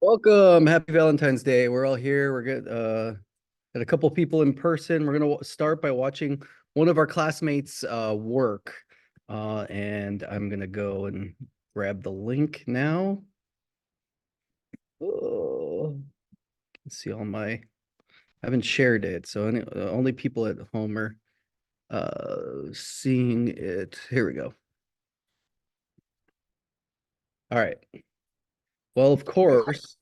Welcome. Happy Valentine's Day. We're all here. We're good. Got a couple people in person. We're gonna start by watching one of our classmates work. And I'm gonna go and grab the link now. Oh, let's see all my. I haven't shared it, so only people at home are seeing it. Here we go. All right. Well, of course,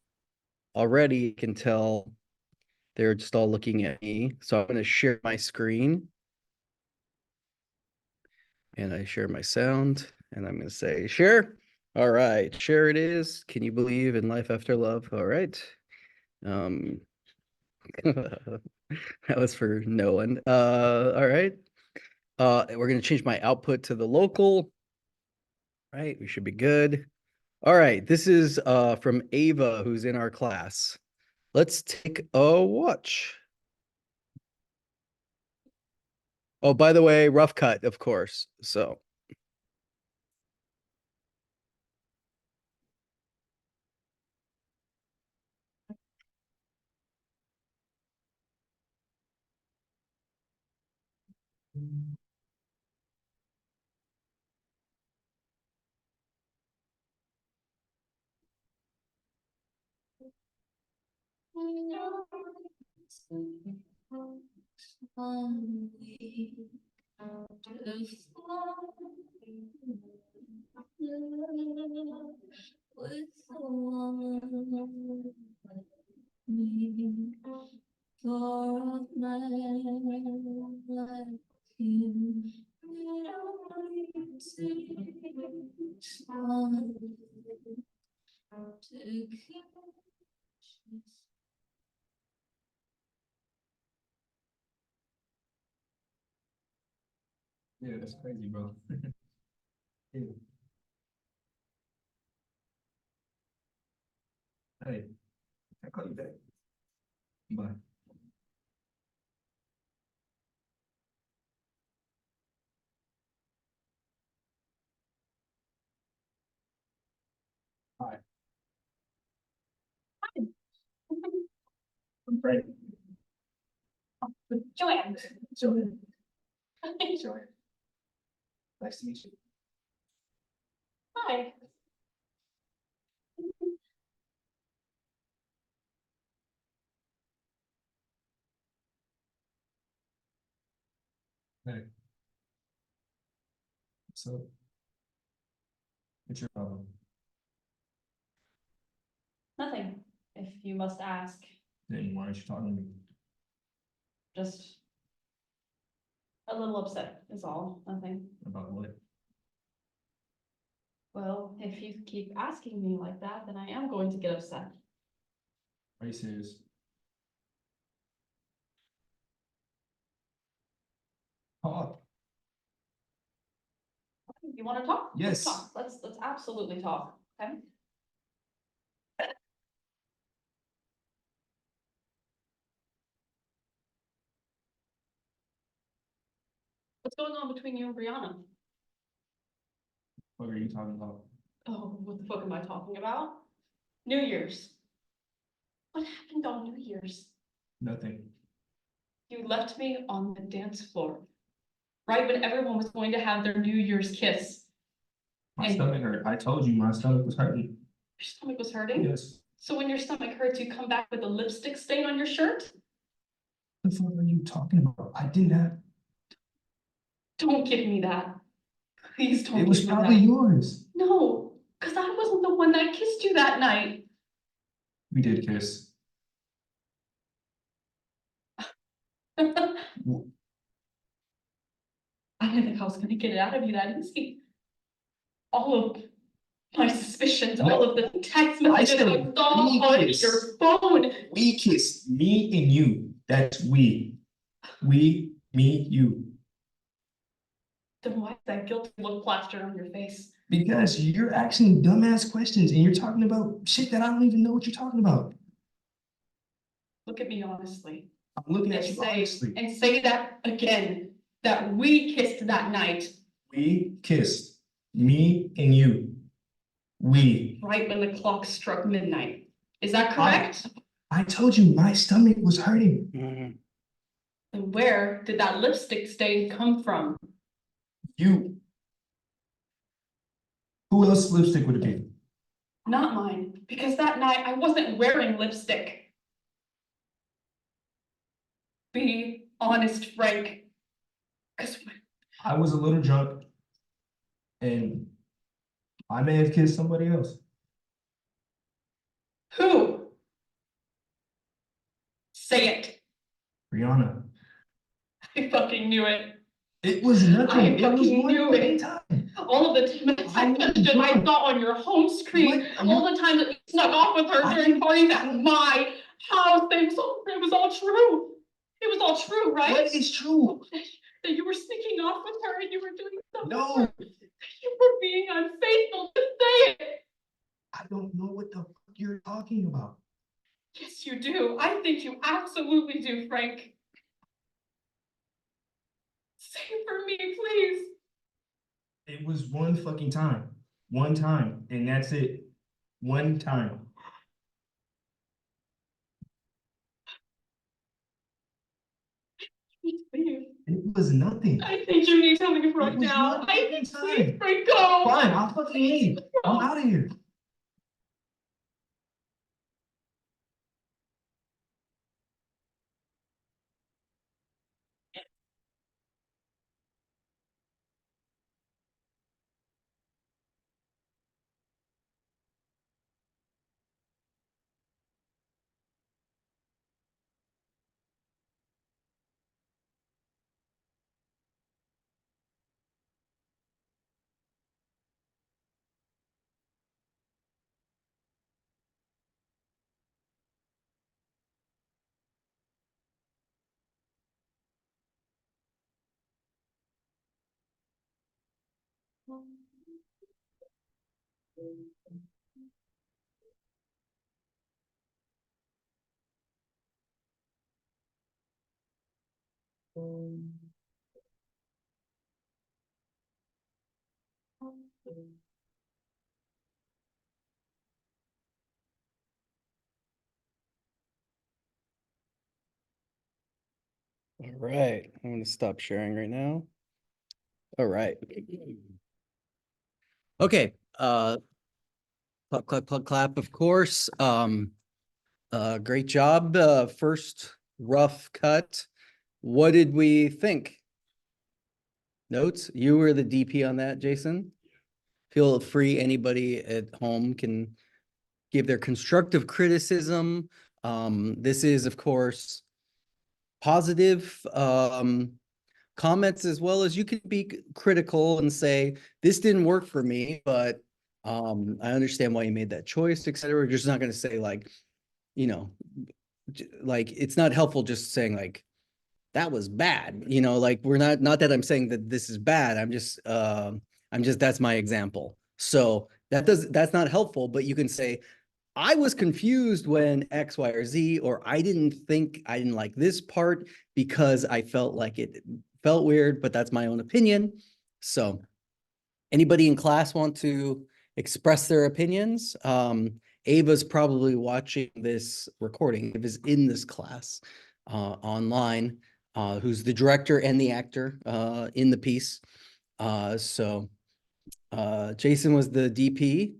already you can tell they're just all looking at me. So I'm gonna share my screen. And I share my sound, and I'm going to say share. All right, share it is. Can you believe in life after love? All right. Um, that was for no one. All right. We're going to change my output to the local. Right, we should be good. All right, this is from Ava, who's in our class. Let's take a watch. Oh, by the way, rough cut, of course. So Yeah, that's crazy, bro. Yeah. Hey, I call you back. Bye. Hi. I'm Frank. Joanne. Joanne. Joanne. Nice to meet you. Hi. Hey. So, what's your problem? Nothing, if you must ask. Then why aren't you talking to me? Just a little upset is all. Nothing. About what? Well, if you keep asking me like that, then I am going to get upset. Are you serious? Talk. You want to talk? Yes. Let's talk. Let's absolutely talk. Okay. What's going on between you and Brianna? What are you talking about? Oh, what the fuck am I talking about? New Year's. What happened on New Year's? Nothing. You left me on the dance floor, right when everyone was going to have their New Year's kiss. My And stomach hurt. I told you my stomach was hurting. your stomach was hurting? Yes. So when your stomach hurts, you come back with a lipstick stain on your shirt? What the fuck are you talking about? I didn't have. Don't give me that. Please don't It was give me probably that. yours. No, because I wasn't the one that kissed you that night. We did kiss. I didn't think I was going to get it out of you that easy. All of my suspicions, No. all of the text messages I saw on your phone. We kissed. Me and you. That's we. We, me, you. Then why is that guilty look plastered on your face? Because you're asking dumbass questions and you're talking about shit that I don't even know what you're talking about. Look at me honestly. I'm looking at you honestly. And say that again. That we kissed that night. We kissed. Me and you. We. Right when the clock struck midnight. Is that correct? I told you my stomach was hurting. Mhm. And where did that lipstick stain come from? You. Who else lipstick would it be? Not mine, because that night I wasn't wearing lipstick. Be honest, Frank. Because I was a little drunk and I may have kissed somebody else. who? Say it. Brianna. I fucking knew it. It was nothing. I It was fucking one knew fucking it. time. All of the text I messages I wasn't saw on your home screen, What? all the time that you snuck off with her I during didn't- parties at my house, it was all true. It was all true, right? What is true? That you were sneaking off with her and you were doing something. No, You were being unfaithful. Just say it. I don't know what the fuck you're talking about. Yes, you do. I think you absolutely do, Frank. Say it for me, please. It was one fucking time. One time, and that's it. One time. Please. It was nothing. I think you need to leave right It was now. one I fucking think please, time. Frank, go. Fine, I'll fucking leave. I'm out of here. All right, I'm gonna stop sharing right now. All right. Okay, clap, clap, clap, clap, of course. Great job. First rough cut. What did we think? Notes? You were the DP on that, Jason? Feel free, anybody at home can give their constructive criticism. This is, of course, positive comments, as well as you can be critical and say, this didn't work for me, but I understand why you made that choice, etc. We're just not going to say like, you know, like it's not helpful just saying like, that was bad, like we're not that I'm saying that this is bad. I'm just that's my example. So that's not helpful, but you can say, I was confused when X, Y, or Z, or I didn't like this part because I felt like it felt weird, but that's my own opinion. So anybody in class want to express their opinions? Ava's probably watching this recording. Ava's in this class online, who's the director and the actor in the piece. So Jason was the DP.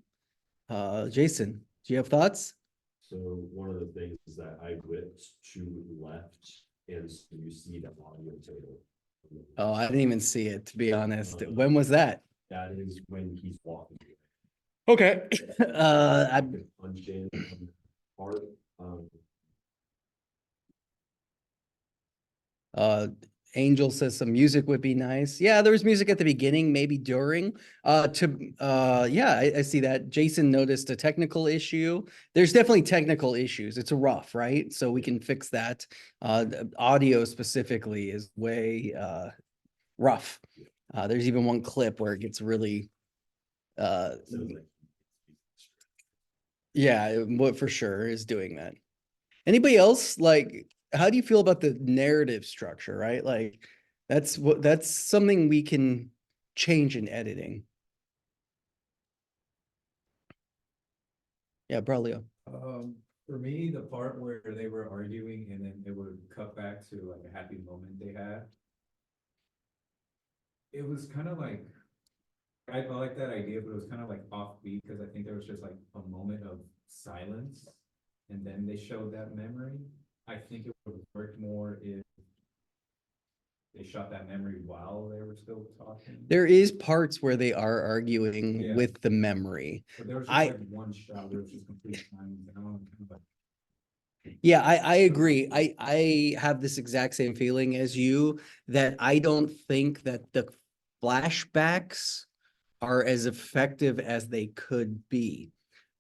Jason, do you have thoughts? So one of the things is that I whipped to left, and so you see the audio table. Oh, I didn't even see it, to be honest. When was that? That is when he's walking. Okay. Unchained part. Angel says some music would be nice. Yeah, there was music at the beginning, maybe during. Yeah, I see that. Jason noticed a technical issue. There's definitely technical issues. It's rough, right? So we can fix that. The audio specifically is way rough. There's even one clip where it gets really yeah, what for sure is doing that. Anybody else, like, how do you feel about the narrative structure, right? Like, that's something we can change in editing. Yeah, Braulio. For me, the part where they were arguing and then it would cut back to like a happy moment they had. It was kind of like, I like that idea, but it was kind of like offbeat because I think there was just like a moment of silence. And then they showed that memory. I think it would have worked more if they shot that memory while they were still talking. There is parts where they are arguing Yeah. with the memory. But there was just I- like one shot where it was just complete silence. And I don't know, kind of Yeah, I agree. I have this exact same feeling as you, that I don't think that the flashbacks are as effective as they could be.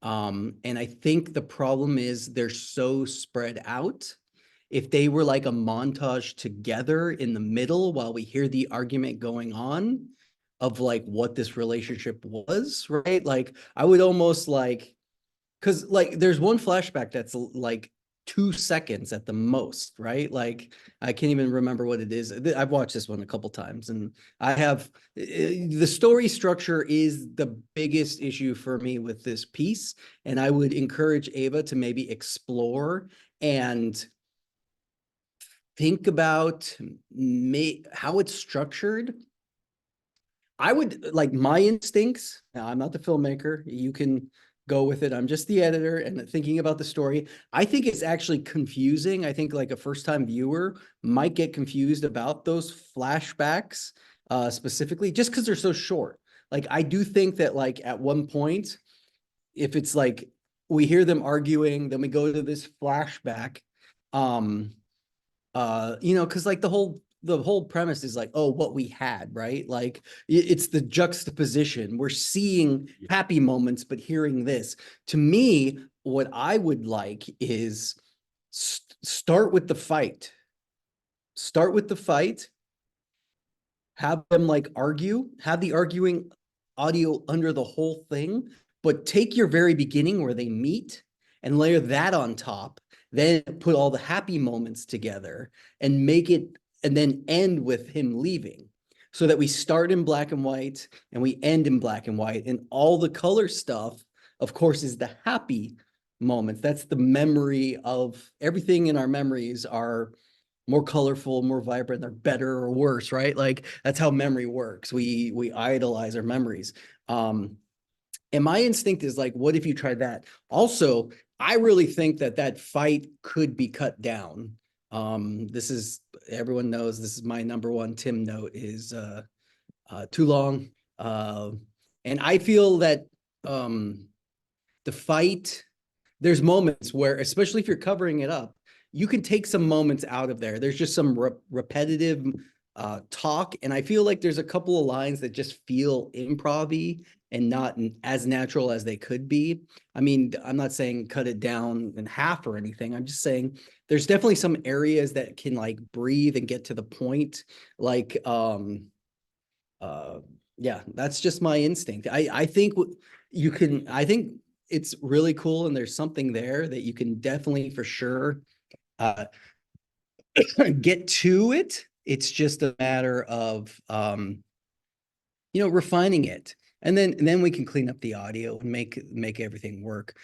And I think the problem is they're so spread out. If they were like a montage together in the middle while we hear the argument going on of like what this relationship was, right? Like I would almost like, because like there's one flashback that's like 2 seconds at the most, right? Like I can't even remember what it is. I've watched this one a couple times, and I have the story structure is the biggest issue for me with this piece. And I would encourage Ava to maybe explore and think about how it's structured. I would like my instincts. Now, I'm not the filmmaker. You can go with it. I'm just the editor and thinking about the story. I think it's actually confusing. I think like a first-time viewer might get confused about those flashbacks, specifically just because they're so short. Like I do think that like at one point, if it's like we hear them arguing, then we go to this flashback, because like the whole premise is like, oh, what we had, right? Like it's the juxtaposition. We're seeing happy moments, but hearing this. To me, what I would like is start with the fight. Start with the fight. Have them like argue, have the arguing audio under the whole thing, but take your very beginning where they meet and layer that on top, then put all the happy moments together and make it, and then end with him leaving. So that we start in black and white and we end in black and white, and all the color stuff, of course, is the happy moments. That's the memory of everything in our memories are more colorful, more vibrant, they're better or worse, right? Like that's how memory works. We idolize our memories. And my instinct is like, what if you tried that? Also, I really think that that fight could be cut down. This is, everyone knows this is my number one Tim note is too long. And I feel that the fight, there's moments where, especially if you're covering it up, you can take some moments out of there. There's just some repetitive talk. And I feel like there's a couple of lines that just feel improv-y and not as natural as they could be. I mean, I'm not saying cut it down in half or anything. I'm just saying there's definitely some areas that can like breathe and get to the point. Like, yeah, that's just my instinct. I think you can, I think it's really cool. And there's something there that you can definitely for sure get to it. It's just a matter of refining it. And then we can clean up the audio and make everything work.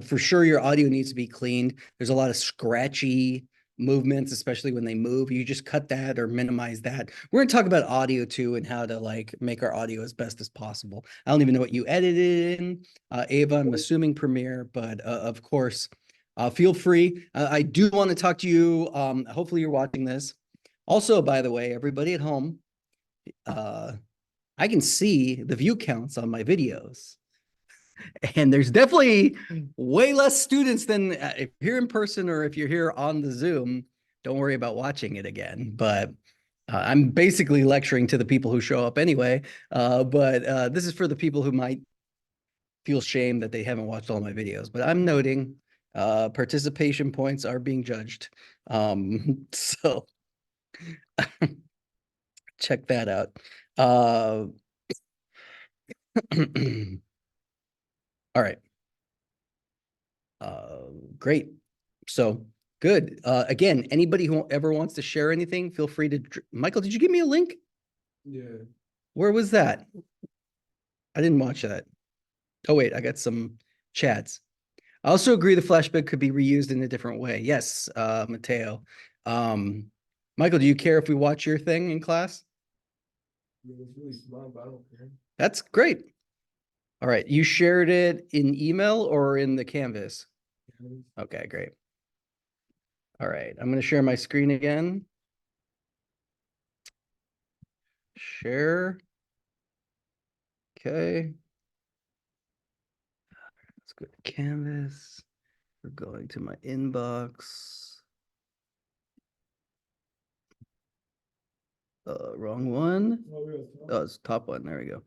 For sure, your audio needs to be cleaned. There's a lot of scratchy movements, especially when they move. You just cut that or minimize that. We're gonna talk about audio too and how to like make our audio as best as possible. I don't even know what you edited in, Ava. I'm assuming Premiere, but of course, feel free. I do want to talk to you. Hopefully, you're watching this. Also, by the way, everybody at home, I can see the view counts on my videos. And there's definitely way less students than if you're in person or if you're here on the Zoom, don't worry about watching it again. But I'm basically lecturing to the people who show up anyway. But this is for the people who might feel shame that they haven't watched all my videos. But I'm noting participation points are being judged. So check that out. All right. Great. So good. Again, anybody who ever wants to share anything, feel free to. Michael, did you give me a link? Yeah. Where was that? I didn't watch that. Oh, wait, I got some chats. I also agree the flashback could be reused in a different way. Yes, Mateo. Michael, do you care if we watch your thing in class? It's really small, but I don't care. That's great. All right, you shared it in email or in the Canvas? Okay, great. All right, I'm going to share my screen again. Share. Okay. Let's go to Canvas. We're going to my inbox. Wrong one. Oh, it's top one. There we go.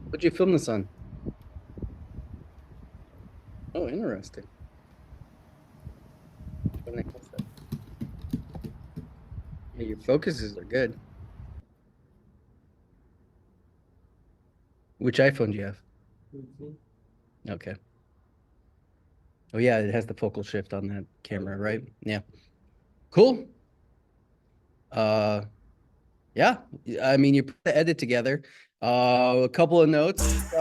What'd you film this on? Oh, interesting. Yeah, your focuses are good. Which iPhone do you have? Okay. Oh yeah, it has the focal shift on that camera, right? Yeah. Cool. Yeah, I mean, you put the edit together. A couple of notes.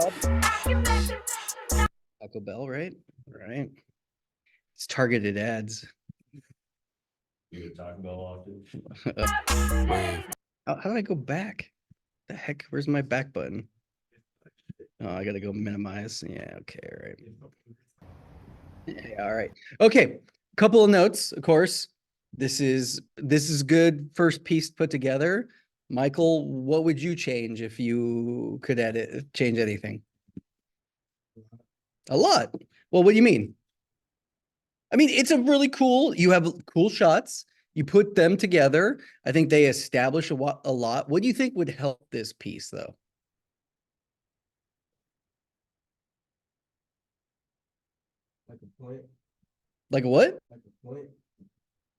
Taco Bell, right? Right. It's targeted ads. You talk about often. How do I go back? The heck? Where's my back button? Oh, I gotta go minimize. Yeah, okay, all right. Yeah, all right. Okay. Couple of notes, of course. This is good first piece put together. Michael, what would you change if you could change anything? A lot. Well, what do you mean? I mean, it's a really cool, you have cool shots. You put them together. I think they establish a lot. What do you think would help this piece though? Like a point, Like a what? like a point,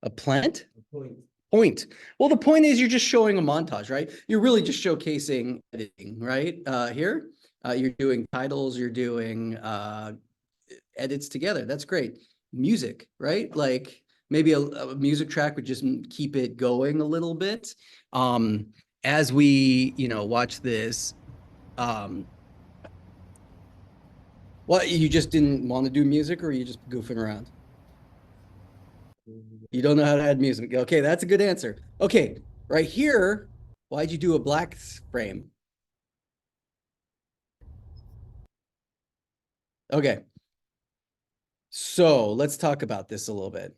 A plant? a point. Point. Well, the point is you're just showing a montage, right? You're really just showcasing editing, right? Here, you're doing titles, you're doing edits together. That's great. Music, right? Like maybe a music track would just keep it going a little bit. As we, watch this, what, you just didn't want to do music, or are you just goofing around? You don't know how to add music. Okay, that's a good answer. Okay, right here, why'd you do a black frame? Okay. So let's talk about this a little bit.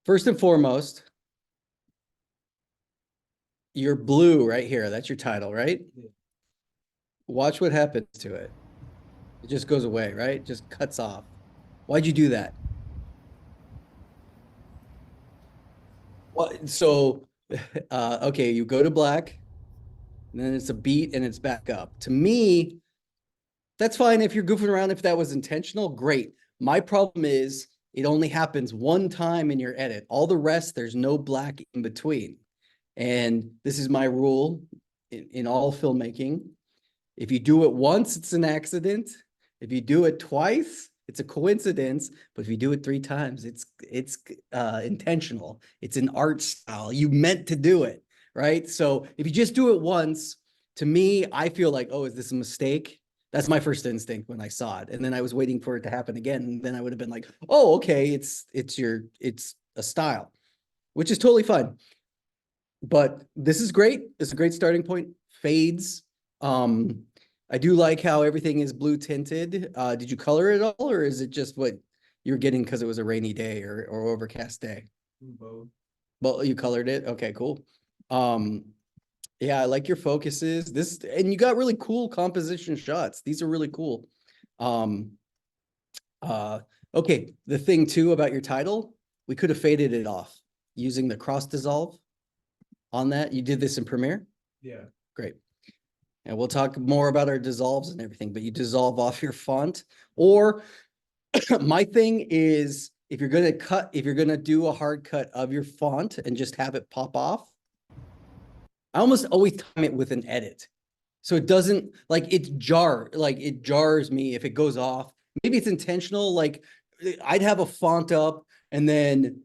First and foremost, your blue right here, that's your title, right? Watch what happens to it. It just goes away, right? Just cuts off. Why'd you do that? Well, so, okay, you go to black, and then it's a beat and it's back up. To me, that's fine if you're goofing around. If that was intentional, great. My problem is it only happens one time in your edit. All the rest, there's no black in between. And this is my rule in all filmmaking. If you do it once, it's an accident. If you do it twice, it's a coincidence. But if you do it 3 times, it's intentional. It's an art style. You meant to do it, right? So if you just do it once, to me, I feel like, oh, is this a mistake? That's my first instinct when I saw it. And then I was waiting for it to happen again. And then I would have been like, oh, okay, it's a style, which is totally fine. But this is great. It's a great starting point. Fades. I do like how everything is blue tinted. Did you color it all, or is it just what you're getting because it was a rainy day or overcast day? Both. Well, you colored it. Okay, cool. Yeah, I like your focuses. And you got really cool composition shots. These are really cool. Okay, the thing too about your title, we could have faded it off using the cross dissolve on that. You did this in Premiere? Yeah. Great. And we'll talk more about our dissolves and everything, but you dissolve off your font, or My thing is, if you're gonna do a hard cut of your font and just have it pop off, I almost always time it with an edit. So it doesn't like it jars me if it goes off. Maybe it's intentional. Like I'd have a font up and then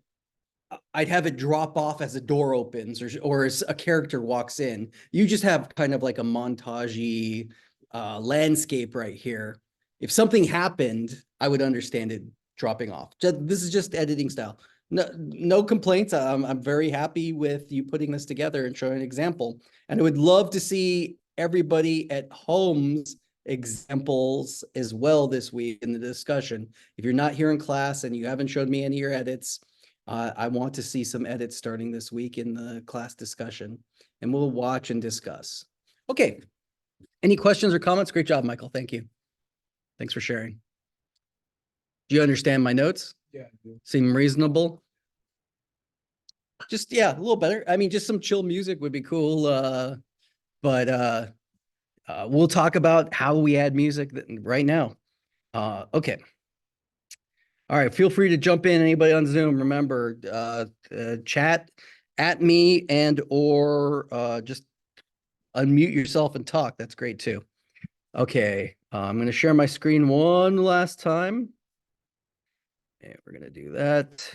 I'd have it drop off as a door opens or as a character walks in. You just have kind of like a montagey landscape right here. If something happened, I would understand it dropping off. This is just editing style. No complaints. I'm very happy with you putting this together and showing an example. And I would love to see everybody at home's examples as well this week in the discussion. If you're not here in class and you haven't showed me any of your edits, I want to see some edits starting this week in the class discussion, and we'll watch and discuss. Okay. Any questions or comments? Great job, Michael. Thank you. Thanks for sharing. Do you understand my notes? Yeah. Seem reasonable? Just, yeah, a little better. I mean, just some chill music would be cool. But we'll talk about how we add music right now. Okay. All right, feel free to jump in, anybody on Zoom. Remember, chat at me and or just unmute yourself and talk. That's great too. Okay, I'm going to share my screen one last time. And we're going to do that.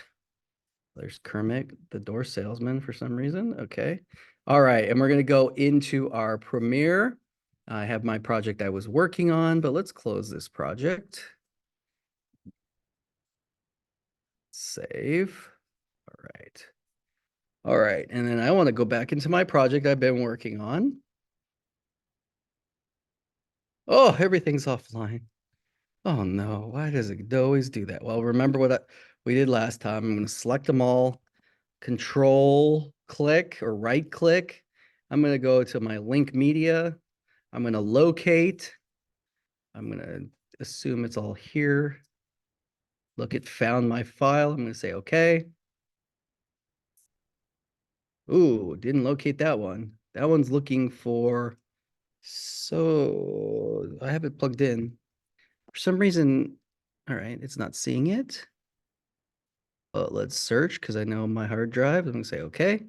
There's Kermit, the door salesman for some reason. Okay. All right, and we're going to go into our Premiere. I have my project I was working on, but let's close this project. Save. All right. All right. And then I want to go back into my project I've been working on. Oh, everything's offline. Oh no, why does it always do that? Well, remember what we did last time. I'm going to select them all, control click or right click. I'm going to go to my link media. I'm going to locate. I'm going to assume it's all here. Look, it found my file. I'm going to say okay. Ooh, didn't locate that one. That one's looking for, so I have it plugged in. For some reason, all right, it's not seeing it. But let's search because I know my hard drive. I'm gonna say okay.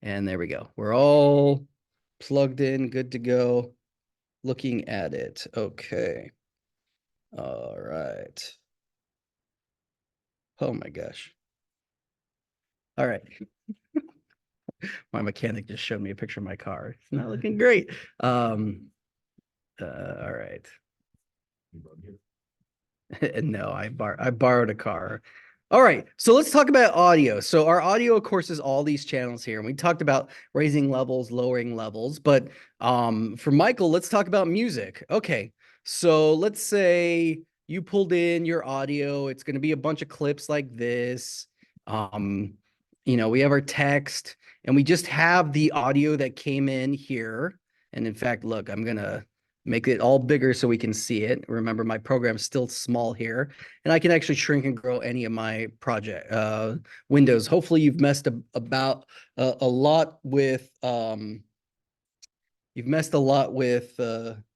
And there we go. We're all plugged in, good to go. Looking at it. Okay. All right. Oh my gosh. All right. My mechanic just showed me a picture of my car. It's not looking great. All right. No, I borrowed a car. All right, so let's talk about audio. So our audio, of course, is all these channels here. And we talked about raising levels, lowering levels. But for Michael, let's talk about music. Okay, so let's say you pulled in your audio. It's going to be a bunch of clips like this. We have our text, and we just have the audio that came in here. And in fact, look, I'm going to make it all bigger so we can see it. Remember, my program's still small here, and I can actually shrink and grow any of my project windows. Hopefully you've messed about a lot with,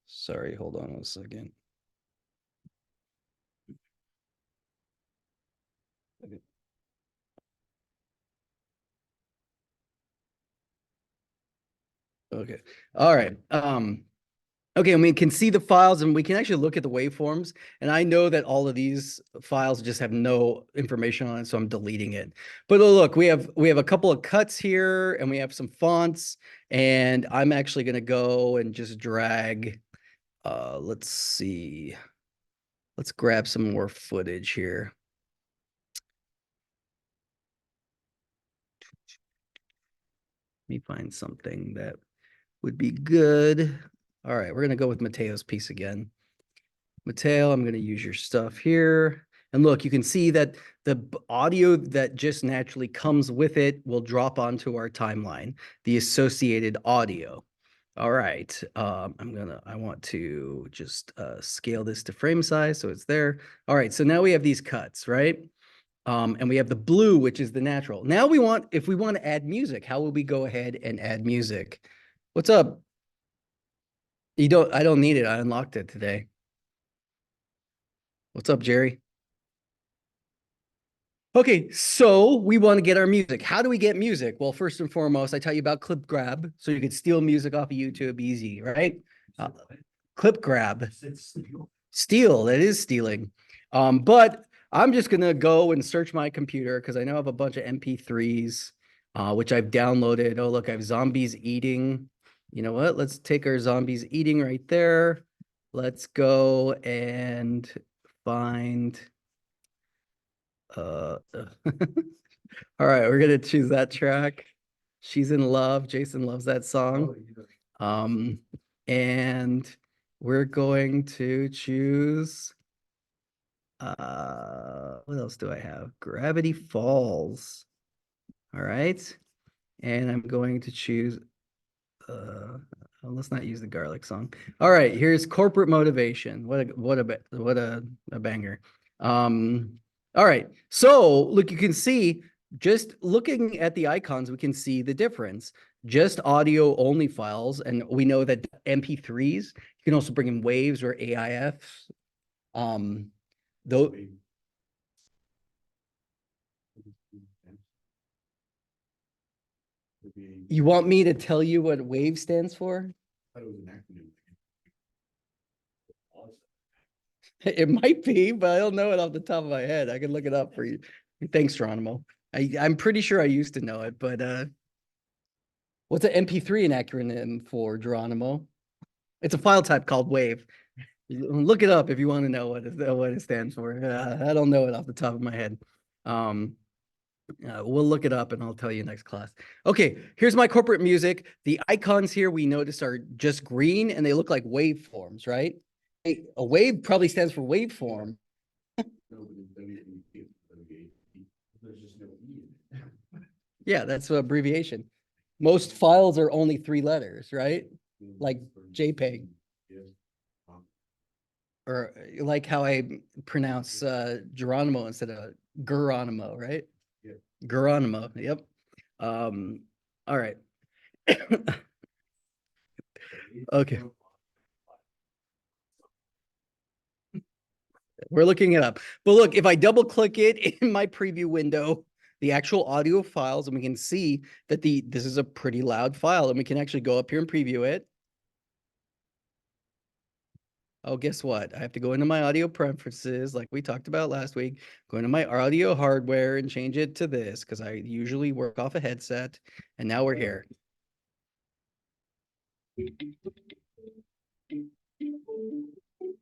sorry, hold on a second. Okay. All right. Okay, and we can see the files and we can actually look at the waveforms. And I know that all of these files just have no information on it, so I'm deleting it. But look, we have a couple of cuts here and we have some fonts, and I'm actually going to go and just drag. Let's see. Let's grab some more footage here. Let me find something that would be good. All right, we're going to go with Mateo's piece again. Mateo, I'm going to use your stuff here. And look, you can see that the audio that just naturally comes with it will drop onto our timeline, the associated audio. All right, I want to just scale this to frame size so it's there. All right, so now we have these cuts, right? And we have the blue, which is the natural. Now if we want to add music, how will we go ahead and add music? What's up? I don't need it. I unlocked it today. What's up, Jerry? Okay, so we want to get our music. How do we get music? Well, first and foremost, I tell you about Clip Grab, so you could steal music off of YouTube easy, right? Clip Grab. Steal, that is stealing. But I'm just gonna go and search my computer because I know I have a bunch of MP3s, which I've downloaded. Oh, look, I have zombies eating. You know what? Let's take our zombies eating right there. Let's go and find all right, we're gonna choose that track. She's in Love. Jason loves that song. And we're going to choose what else do I have? Gravity Falls. All right. And I'm going to choose let's not use the garlic song. All right, here's Corporate Motivation. What a banger. All right. So look, you can see just looking at the icons, we can see the difference. Just audio only files, and we know that MP3s, you can also bring in waves or AIFs. Though you want me to tell you what WAVE stands for? It might be, but I don't know it off the top of my head. I can look it up for you. Thanks, Geronimo. I'm pretty sure I used to know it, but what's an MP3 an acronym for, Geronimo? It's a file type called WAVE. Look it up if you want to know what it stands for. I don't know it off the top of my head. We'll look it up and I'll tell you next class. Okay, here's my corporate music. The icons here we notice are just green and they look like waveforms, right? A wave probably stands for waveform. Yeah, that's an abbreviation. Most files are only 3 letters, right? Like JPEG. Or like how I pronounce Geronimo instead of Geronimo, right? Yeah. Geronimo, yep. All right. Okay. We're looking it up. But look, if I double click it in my preview window, the actual audio files, and we can see that this is a pretty loud file, and we can actually go up here and preview it. Oh, guess what? I have to go into my audio preferences like we talked about last week, go into my audio hardware and change it to this because I usually work off a headset. And now we're here.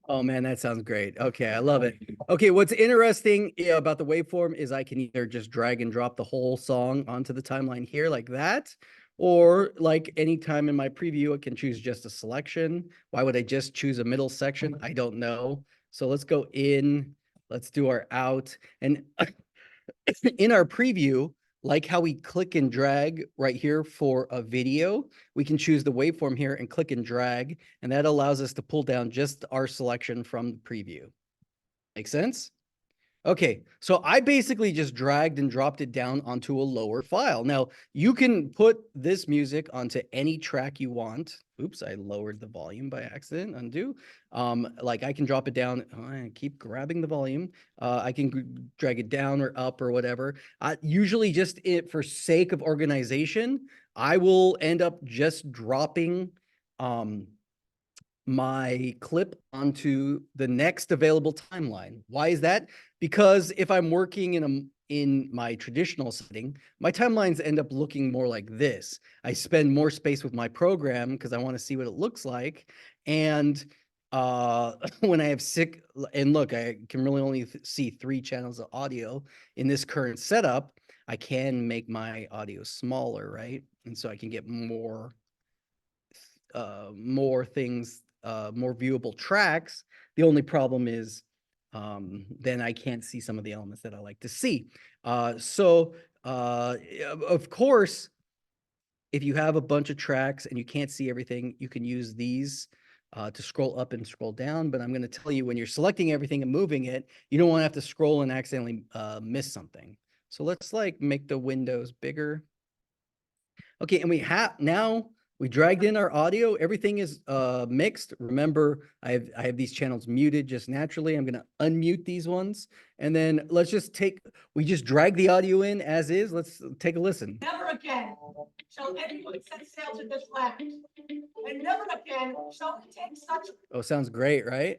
Oh man, that sounds great. Okay, I love it. Okay, what's interesting about the waveform is I can either just drag and drop the whole song onto the timeline here like that, or like anytime in my preview, I can choose just a selection. Why would I just choose a middle section? I don't know. So let's go in, let's do our out. And in our preview, like how we click and drag right here for a video, we can choose the waveform here and click and drag, and that allows us to pull down just our selection from the preview. Make sense? Okay, so I basically just dragged and dropped it down onto a lower file. Now, you can put this music onto any track you want. Oops, I lowered the volume by accident, undo. Like I can drop it down, I keep grabbing the volume. I can drag it down or up or whatever. Usually just for sake of organization, I will end up just dropping my clip onto the next available timeline. Why is that? Because if I'm working in my traditional setting, my timelines end up looking more like this. I spend more space with my program because I want to see what it looks like. And when I have and look, I can really only see 3 channels of audio in this current setup, I can make my audio smaller, right? And so I can get more things, more viewable tracks. The only problem is then I can't see some of the elements that I like to see. So of course, if you have a bunch of tracks and you can't see everything, you can use these to scroll up and scroll down. But I'm going to tell you, when you're selecting everything and moving it, you don't want to have to scroll and accidentally miss something. So let's like make the windows bigger. Okay, and we have now We dragged in our audio. Everything is mixed. Remember, I have these channels muted just naturally. I'm gonna unmute these ones. And then we just drag the audio in as is. Let's take a listen. Never again shall anyone set sail to this land, and never again shall we take such. Oh, sounds great, right?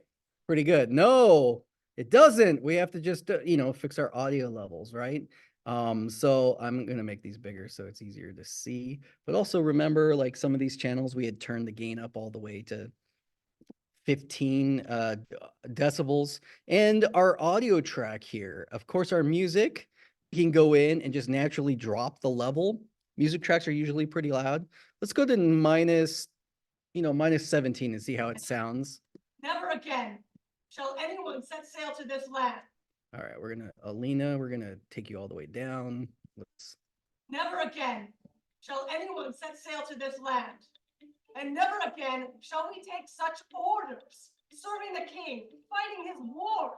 Pretty good. No, it doesn't. We have to just, fix our audio levels, right? So I'm gonna make these bigger so it's easier to see. But also remember, like some of these channels, we had turned the gain up all the way to 15 decibels. And our audio track here, of course, our music, you can go in and just naturally drop the level. Music tracks are usually pretty loud. Let's go to minus 17 and see how it sounds. Never again shall anyone set sail to this land. All right, Alina, we're gonna take you all the way down. Let's, Never again shall anyone set sail to this land, and never again shall we take such orders, serving the king, fighting his wars.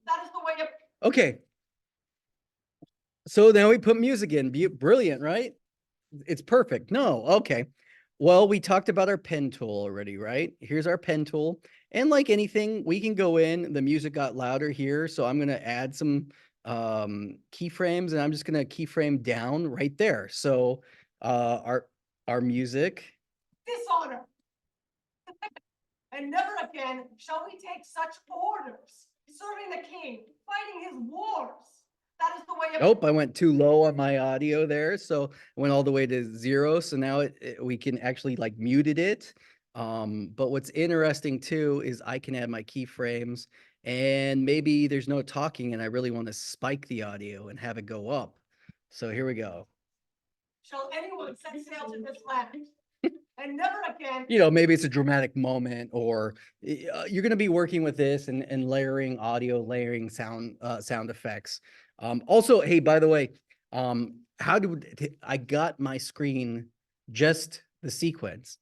That is the way of. okay. So now we put music in. Brilliant, right? It's perfect. No, okay. Well, we talked about our pen tool already, right? Here's our pen tool. And like anything, we can go in. The music got louder here. So I'm going to add some keyframes, and I'm just going to keyframe down right there. So our music. Dishonor. And never again shall we take such orders, serving the king, fighting his wars. That is the way of. Nope, I went too low on my audio there. So I went all the way to 0. So now we can actually like muted it. But what's interesting too is I can add my keyframes, and maybe there's no talking and I really want to spike the audio and have it go up. So here we go. Shall anyone set sail to this land, and never again. Maybe it's a dramatic moment, or you're going to be working with this and layering audio, layering sound effects. Also, hey, by the way, I got my screen, just the sequence.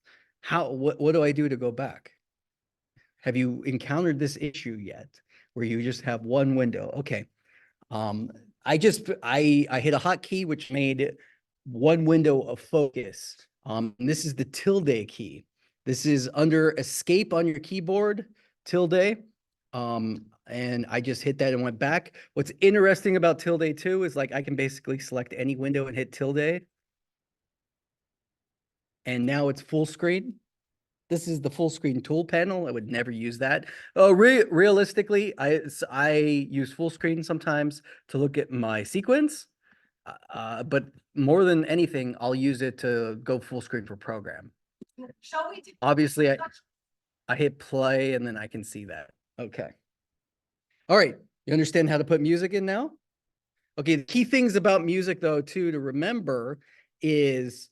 What do I do to go back? Have you encountered this issue yet where you just have one window? Okay. I hit a hotkey, which made one window of focus. This is the tilde key. This is under escape on your keyboard, tilde. And I just hit that and went back. What's interesting about tilde too is like I can basically select any window and hit tilde. And now it's full screen. This is the full screen tool panel. I would never use that. Realistically, I use full screen sometimes to look at my sequence. But more than anything, I'll use it to go full screen for program. Shall we take Obviously, such. I hit play and then I can see that. Okay. All right. You understand how to put music in now? Okay. The key things about music though, too, to remember is,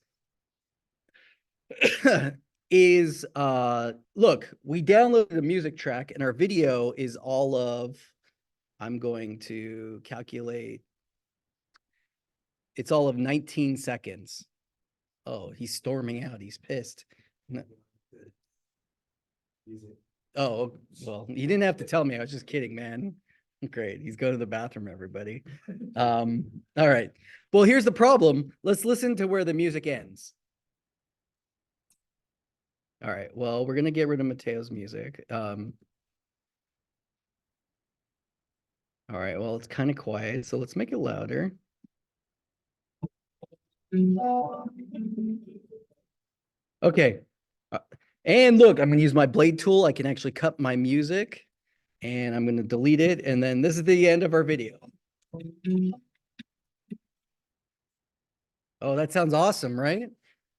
look, we downloaded a music track and our video is all of, I'm going to calculate. It's all of 19 seconds. Oh, he's storming out. He's pissed. No. Oh, well, you didn't have to tell me. I was just kidding, man. Great. He's going to the bathroom, everybody. All right. Well, here's the problem. Let's listen to where the music ends. All right. Well, we're going to get rid of Mateo's music. All right. Well, it's kind of quiet, so let's make it louder. Okay. And look, I'm going to use my blade tool. I can actually cut my music, and I'm going to delete it. And then this is the end of our video. Oh, that sounds awesome, right?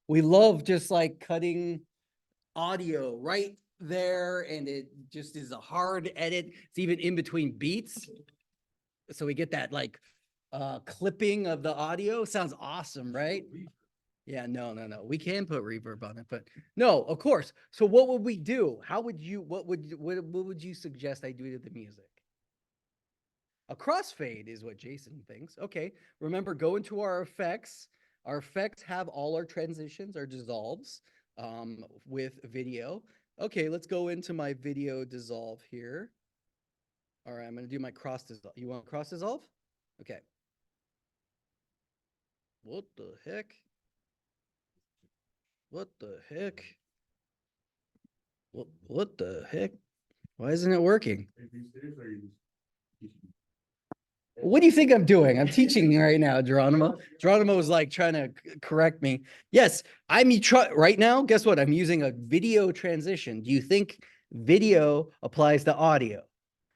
We love just like cutting audio right there, and it just is a hard edit. It's even in between beats. So we get that like clipping of the audio. Sounds awesome, right? Yeah, no. We can put reverb on it, but no, of course. So what would we do? What would you suggest I do to the music? A crossfade is what Jason thinks. Okay, remember, go into our effects. Our effects have all our transitions, our dissolves with video. Okay, let's go into my video dissolve here. All right, I'm going to do my cross dissolve. You want cross dissolve? Okay. What the heck? What the heck? What the heck? Why isn't it working? What do you think I'm doing? I'm teaching right now, Geronimo. Geronimo is like trying to correct me. Yes, right now. Guess what? I'm using a video transition. Do you think video applies to audio?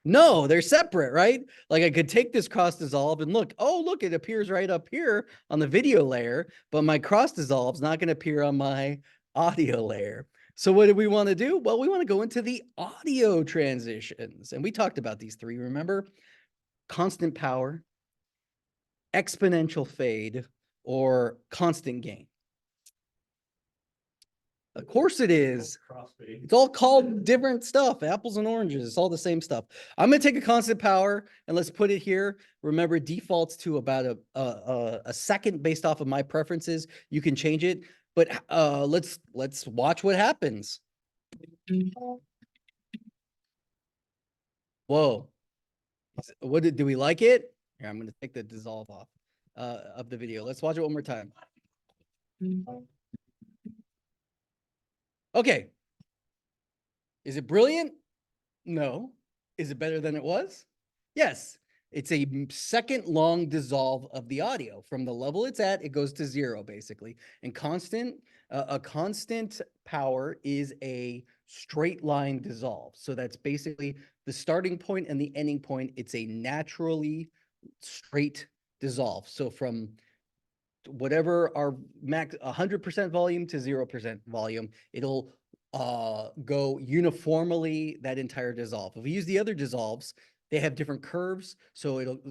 No, they're separate, right? Like I could take this cross dissolve and look, oh, look, it appears right up here on the video layer, but my cross dissolve is not going to appear on my audio layer. So what do we want to do? Well, we want to go into the audio transitions. And we talked about these three, remember? Constant power, exponential fade, or constant gain. Of course it is. Crossfade. It's all called different stuff, apples and oranges. It's all the same stuff. I'm going to take a constant power and let's put it here. Remember, it defaults to about a second based off of my preferences. You can change it, but let's watch what happens. Whoa. Do we like it? Here, I'm going to take the dissolve off of the video. Let's watch it one more time. Okay. Is it brilliant? No. Is it better than it was? Yes. It's a second long dissolve of the audio. From the level it's at, it goes to 0 basically. And a constant power is a straight line dissolve. So that's basically the starting point and the ending point. It's a naturally straight dissolve. So from whatever our max 100% volume to 0% volume, it'll go uniformly that entire dissolve. If we use the other dissolves, they have different curves, so it'll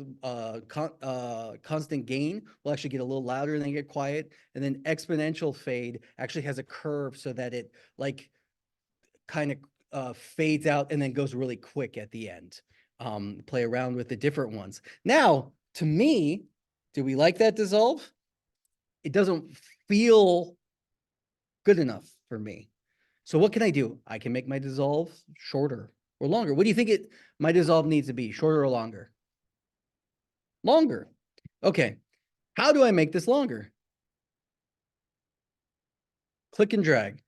constant gain will actually get a little louder and then get quiet, and then exponential fade actually has a curve so that it like kind of fades out and then goes really quick at the end. Play around with the different ones. Now, to me, do we like that dissolve? It doesn't feel good enough for me. So what can I do? I can make my dissolve shorter or longer. What do you think my dissolve needs to be? Shorter or longer? Longer. Okay. How do I make this longer? Click and drag.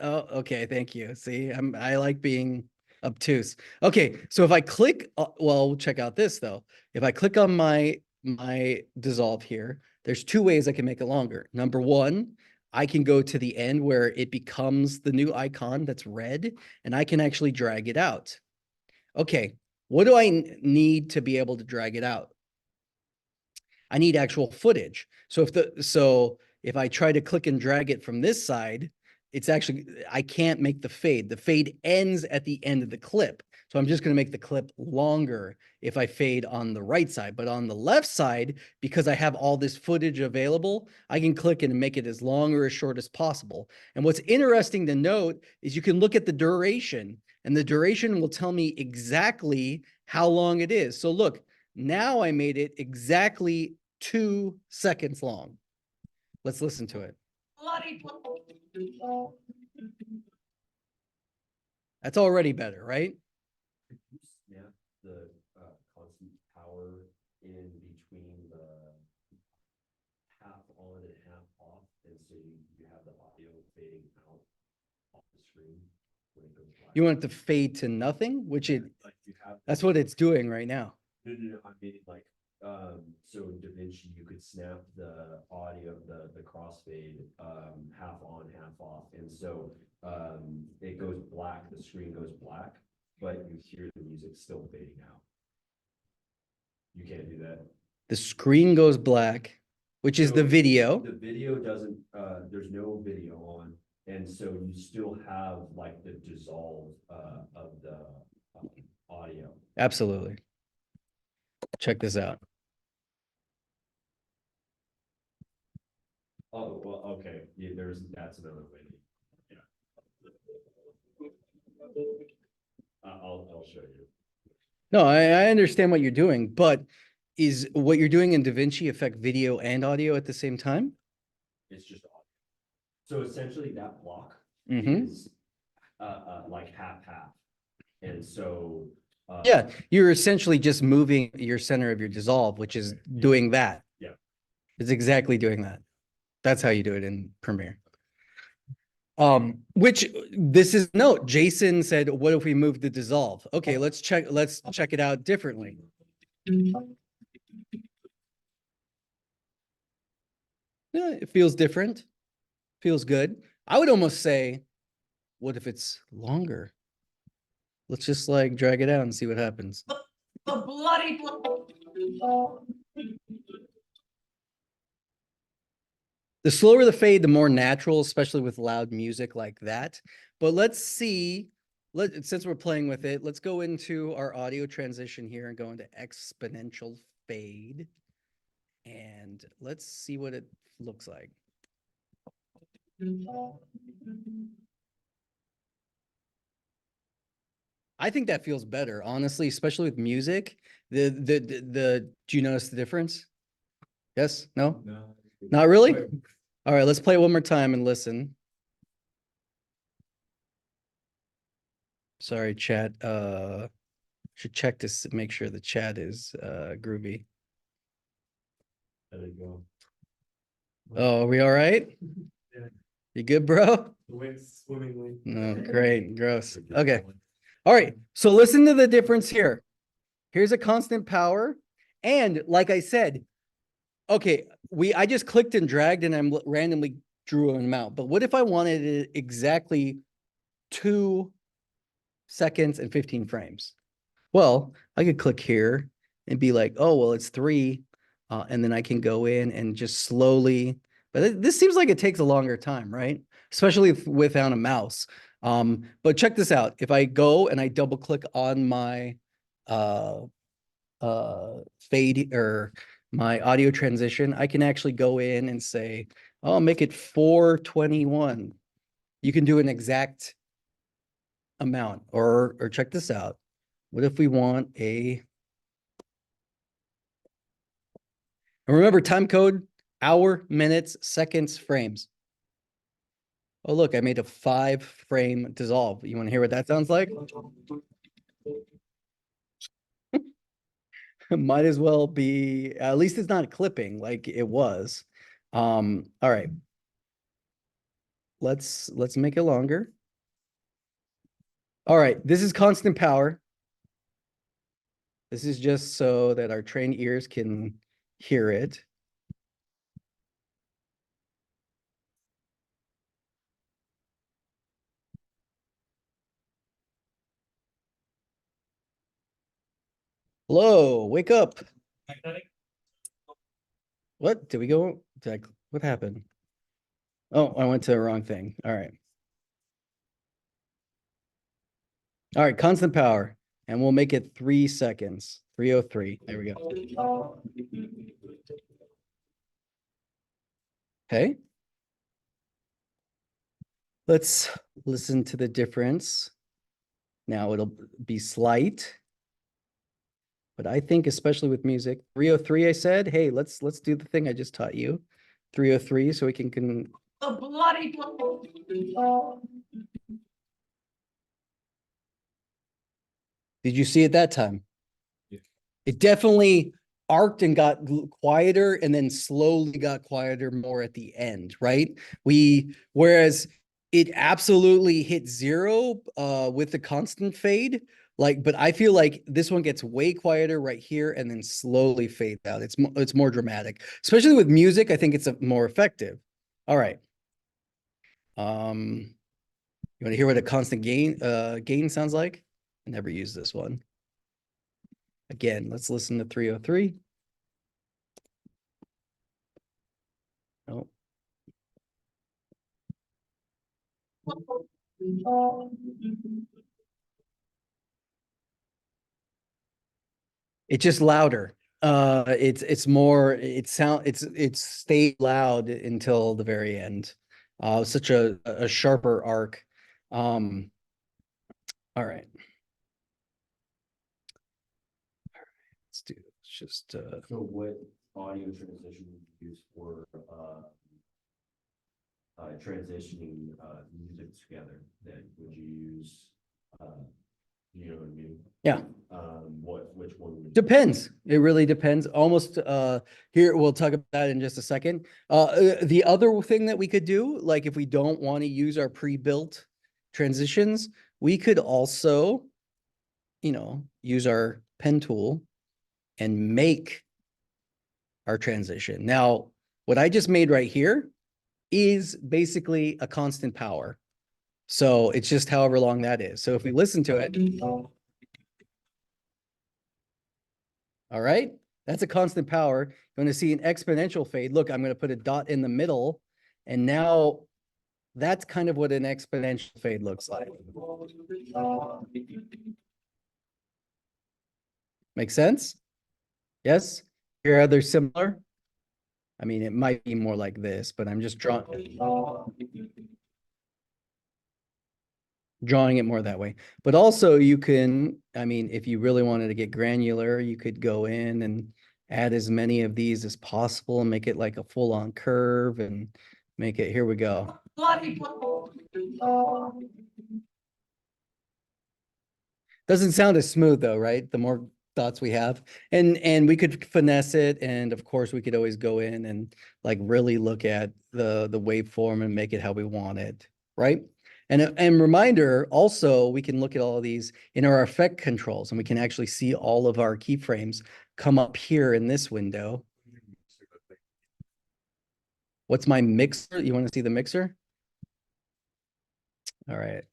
Oh, okay. Thank you. See, I like being obtuse. Okay. So if I click, well, check out this though. If I click on my dissolve here, there's two ways I can make it longer. Number one, I can go to the end where it becomes the new icon that's red, and I can actually drag it out. Okay, what do I need to be able to drag it out? I need actual footage. So if I try to click and drag it from this side, it's actually, I can't make the fade. The fade ends at the end of the clip. So I'm just going to make the clip longer if I fade on the right side. But on the left side, because I have all this footage available, I can click and make it as long or as short as possible. And what's interesting to note is you can look at the duration, and the duration will tell me exactly how long it is. So look, now I made it exactly 2 seconds long. Let's listen to it. Bloody. That's already better, right? Could you snap the constant power in between the half on and half off, and so you have the audio fading out off the screen when it goes black? You want it to fade to nothing, which it Like you have. that's what it's doing right now. No, I mean, like, so in DaVinci, you could snap the audio, the crossfade, half on, half off, and so, it goes black, the screen goes black, but you hear the music still fading out. You can't do that. The screen goes black, which is the So video. The video doesn't, there's no video on, and so you still have like the dissolve, of the, audio. Absolutely. Check this out. Oh, well, okay, yeah, that's another way. I'll show you. No, I understand what you're doing, but is what you're doing in DaVinci affect video and audio at the same time? It's just audio. So essentially that block Mhm. is, like half. And so. Yeah, you're essentially just moving your center of your dissolve, which is doing that. Yeah. It's exactly doing that. That's how you do it in Premiere. Which this is note. Jason said, "What if we move the dissolve?" Okay, let's check it out differently. Yeah, it feels different. Feels good. I would almost say, what if it's longer? Let's just like drag it out and see what happens. The bloody. The slower the fade, the more natural, especially with loud music like that. But let's see, since we're playing with it, let's go into our audio transition here and go into exponential fade. And let's see what it looks like. I think that feels better, honestly, especially with music. Do you notice the difference? Yes? No? No. Not really? All right, let's play it one more time and listen. Sorry, chat. Should check to make sure the chat is groovy. There you go. Oh, are we all right? Yeah. You good, bro? Went swimmingly. No, great, gross. Okay. All right. So listen to the difference here. Here's a constant power. And like I said, okay, I just clicked and dragged and I'm randomly drew an amount. But what if I wanted it exactly 2 seconds and 15 frames? Well, I could click here and be like, oh, well, it's 3. And then I can go in and just slowly, but this seems like it takes a longer time, right? Especially without a mouse. But check this out. If I go and I double click on my fade or my audio transition, I can actually go in and say, oh, make it 421. You can do an exact amount, or check this out. What if we want a, and remember time code, hour, minutes, seconds, frames. Oh, look, I made a 5-frame dissolve. You want to hear what that sounds like? Might as well be, at least it's not clipping like it was. All right. Let's make it longer. All right, this is constant power. This is just so that our trained ears can hear it. Hello, wake up. What? Did we go? What happened? Oh, I went to the wrong thing. All right. All right, constant power. And we'll make it 3 seconds. 303. There we go. Okay. Let's listen to the difference. Now it'll be slight. But I think especially with music, 303, I said, hey, let's do the thing I just taught you. 303, so we can The bloody. Did you see it that time? Yeah. It definitely arced and got quieter and then slowly got quieter more at the end, right? Whereas it absolutely hit 0 with the constant fade. But I feel like this one gets way quieter right here and then slowly fades out. It's more dramatic, especially with music. I think it's more effective. All right. You want to hear what a constant gain sounds like? I never used this one. Again, let's listen to 303. Oh. It's just louder. It's more, it's stayed loud until the very end. Such a sharper arc. All right. Let's do, just So what audio transition would you use for transitioning music together? Then would you use You know what I mean? Yeah. Which one? would you- Depends. It really depends. Almost here, we'll talk about that in just a second. The other thing that we could do, like if we don't want to use our pre-built transitions, we could also, use our pen tool and make our transition. Now, what I just made right here is basically a constant power. So it's just however long that is. So if we listen to it, all right, that's a constant power. You want to see an exponential fade. Look, I'm going to put a dot in the middle. And now that's kind of what an exponential fade looks like. Make sense? Yes? Here are others similar? I mean, it might be more like this, but I'm just drawing it more that way. But also you can, I mean, if you really wanted to get granular, you could go in and add as many of these as possible and make it like a full-on curve and make it, here we go. Doesn't sound as smooth though, right? The more dots we have. And we could finesse it. And of course we could always go in and like really look at the waveform and make it how we want it, right? And reminder, also, we can look at all of these in our effect controls and we can actually see all of our keyframes come up here in this window. What's my mixer? You want to see the mixer? All right.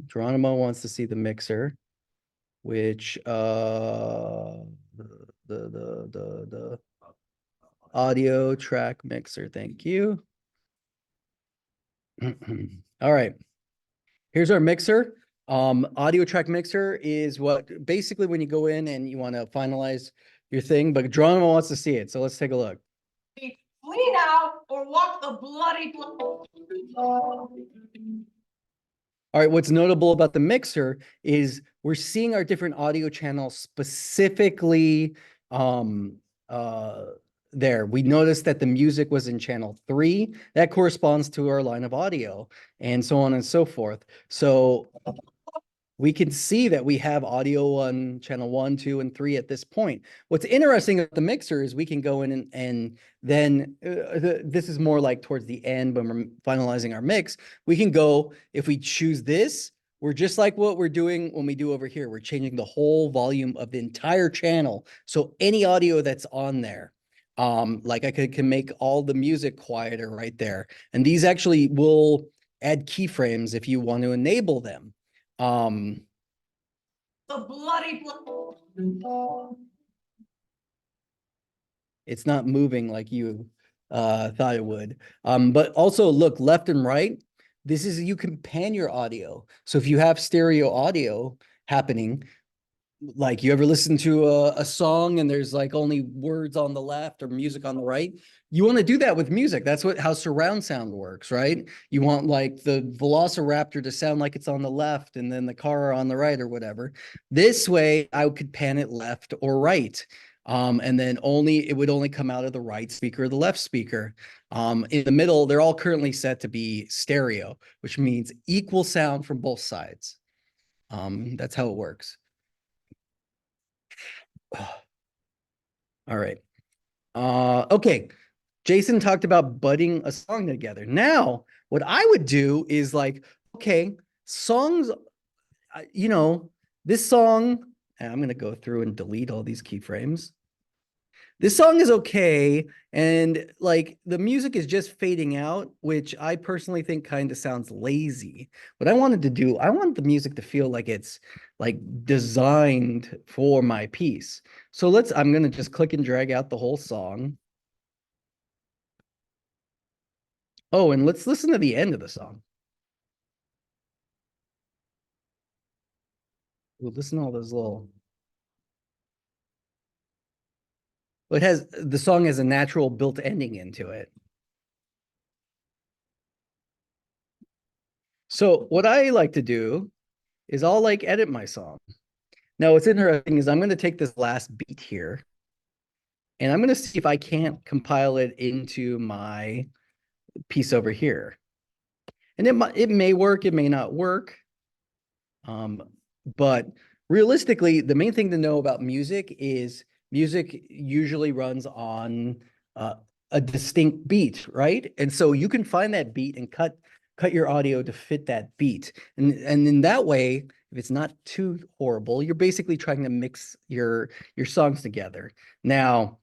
Geronimo wants to see the mixer, which the audio track mixer. Thank you. All right. Here's our mixer. Audio track mixer is what basically when you go in and you want to finalize your thing, but Geronimo wants to see it. So let's take a look. Flee now or walk the bloody. All right, what's notable about the mixer is we're seeing our different audio channels specifically there. We noticed that the music was in channel 3. That corresponds to our line of audio and so on and so forth. So we can see that we have audio on channel 1, 2, and 3 at this point. What's interesting about the mixer is we can go in and then this is more like towards the end when we're finalizing our mix. We can go, if we choose this, we're just like what we're doing when we do over here. We're changing the whole volume of the entire channel. So any audio that's on there, like I can make all the music quieter right there. And these actually will add keyframes if you want to enable them. The bloody. It's not moving like you thought it would. But also look left and right. This is, you can pan your audio. So if you have stereo audio happening, like you ever listen to a song and there's like only words on the left or music on the right, you want to do that with music. That's how surround sound works, right? You want like the Velociraptor to sound like it's on the left and then the car on the right or whatever. This way I could pan it left or right. And then it would only come out of the right speaker or the left speaker. In the middle, they're all currently set to be stereo, which means equal sound from both sides. That's how it works. All right. Okay. Jason talked about budding a song together. Now, what I would do is like, okay, songs, this song, and I'm going to go through and delete all these keyframes. This song is okay. And like the music is just fading out, which I personally think kind of sounds lazy. What I wanted to do, I want the music to feel like it's like designed for my piece. So I'm going to just click and drag out the whole song. Oh, and let's listen to the end of the song. Ooh, listen to all those little. The song has a natural built ending into it. So what I like to do is I'll like edit my song. Now what's interesting is I'm going to take this last beat here and I'm going to see if I can't compile it into my piece over here. And it may work, it may not work. But realistically, the main thing to know about music is music usually runs on a distinct beat, right? And so you can find that beat and cut your audio to fit that beat. And in that way, if it's not too horrible, you're basically trying to mix your songs together. Now,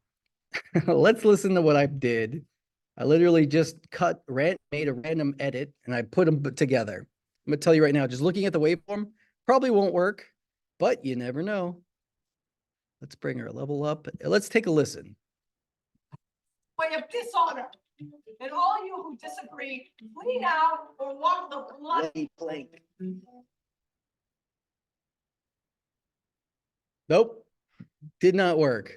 let's listen to what I did. I literally just made a random edit, and I put them together. I'm gonna tell you right now, just looking at the waveform probably won't work, but you never know. Let's bring our level up. Let's take a listen. Way of dishonor. And all you who disagree, flee now or walk the blood. Nope, did not work.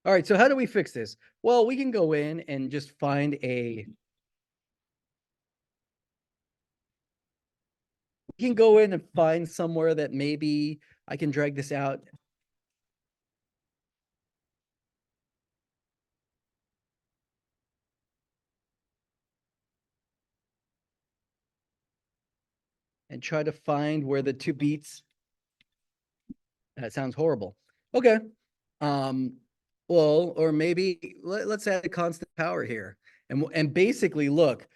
All right, so how do we fix this? Well, we can go in and just find we can go in and find somewhere that maybe I can drag this out. And try to find where the two beats. That sounds horrible. Okay. Well, or maybe let's add a constant power here. And basically look,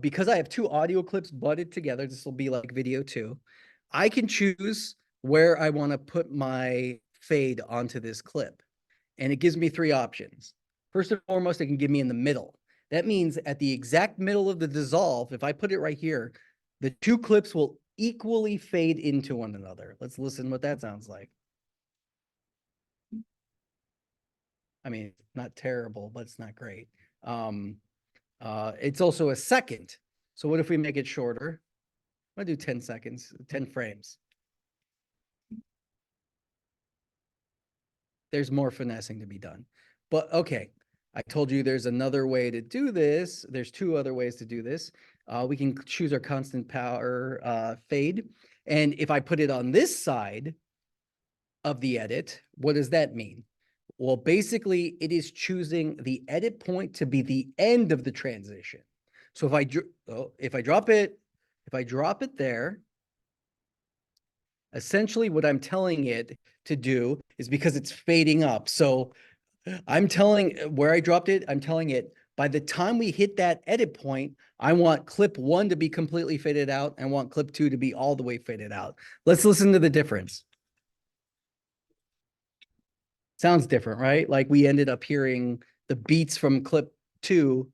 because I have two audio clips butted together, this will be like video 2. I can choose where I want to put my fade onto this clip. And it gives me 3 options. First and foremost, it can give me in the middle. That means at the exact middle of the dissolve, if I put it right here, the 2 clips will equally fade into one another. Let's listen what that sounds like. I mean, not terrible, but it's not great. It's also a second. So what if we make it shorter? I'm gonna do 10 seconds, 10 frames. There's more finessing to be done. But okay, I told you there's another way to do this. There's 2 other ways to do this. We can choose our constant power fade. And if I put it on this side of the edit, what does that mean? Well, basically, it is choosing the edit point to be the end of the transition. So if I drop it there, essentially what I'm telling it to do is because it's fading up. So I'm telling where I dropped it, I'm telling it by the time we hit that edit point, I want clip 1 to be completely faded out. I want clip 2 to be all the way faded out. Let's listen to the difference. Sounds different, right? Like we ended up hearing the beats from clip 2.